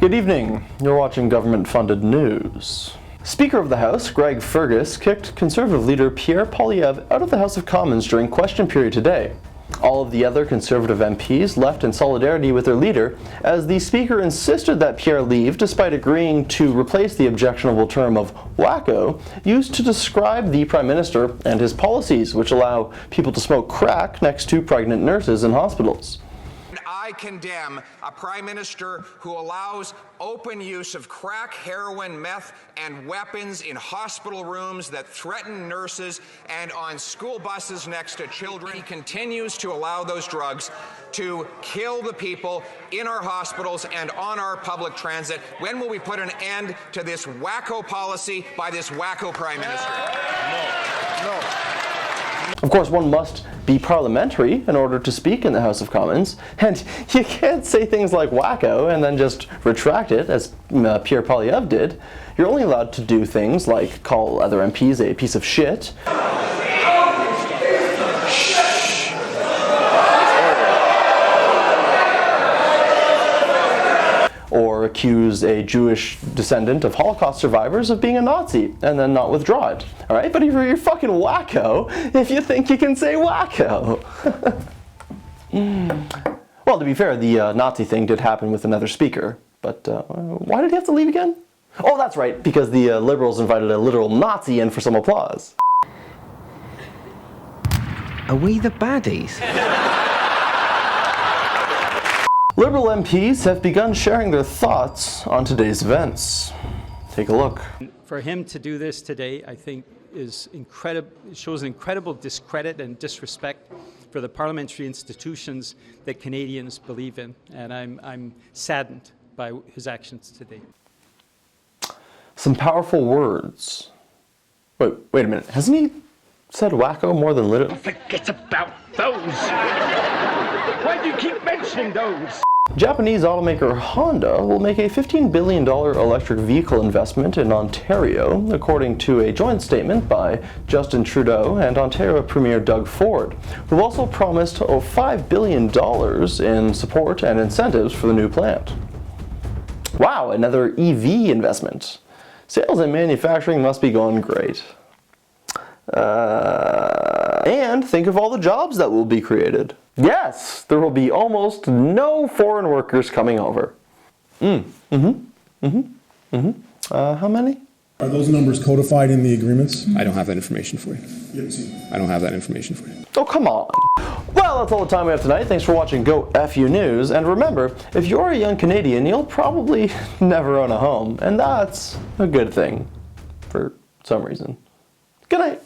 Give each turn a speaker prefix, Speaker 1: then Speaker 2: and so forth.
Speaker 1: Good evening. You're watching government-funded news. Speaker of the House, Greg Fergus, kicked Conservative leader Pierre Poilievre out of the House of Commons during question period today. All of the other Conservative MPs left in solidarity with their leader, as the Speaker insisted that Pierre leave despite agreeing to replace the objectionable term of wacko used to describe the Prime Minister and his policies, which allow people to smoke crack next to pregnant nurses in hospitals.
Speaker 2: I condemn a Prime Minister who allows open use of crack, heroin, meth, and weapons in hospital rooms that threaten nurses and on school buses next to children. He continues to allow those drugs to kill the people in our hospitals and on our public transit. When will we put an end to this wacko policy by this wacko Prime Minister?
Speaker 1: No. Of course, one must be parliamentary in order to speak in the House of Commons, and you can't say things like wacko and then just retract it, as Pierre Poilievre did. You're only allowed to do things like call other MPs a piece of shit, or accuse a Jewish descendant of Holocaust survivors of being a Nazi, and then not withdraw it. Alright? But you're fucking wacko if you think you can say wacko. Well, to be fair, the Nazi thing did happen with another speaker, but why did he have to leave again? Oh, that's right, because the Liberals invited a literal Nazi in for some applause.
Speaker 3: Are we the baddies?
Speaker 1: Liberal MPs have begun sharing their thoughts on today's events. Take a look.
Speaker 4: For him to do this today, I think, is incredible. It shows an incredible discredit and disrespect for the parliamentary institutions that Canadians believe in, and I'm saddened by his actions today.
Speaker 1: Some powerful words. Wait a minute. Hasn't he said wacko more than literally?
Speaker 5: Forget about those! Why do you keep mentioning those?
Speaker 1: Japanese automaker Honda will make a $15 billion electric vehicle investment in Ontario, according to a joint statement by Justin Trudeau and Ontario Premier Doug Ford, who also promised $5 billion in support and incentives for the new plant. Wow, another EV investment. Sales and manufacturing must be going great. And think of all the jobs that will be created. Yes, there will be almost no foreign workers coming over. How many?
Speaker 6: Are those numbers codified in the agreements?
Speaker 7: I don't have that information for you.
Speaker 6: You haven't seen them?
Speaker 7: I don't have that information for you.
Speaker 1: Oh, come on. Well, that's all the time we have tonight. Thanks for watching Go FU News. And remember, if you're a young Canadian, you'll probably never own a home. And that's a good thing, for some reason. Good night.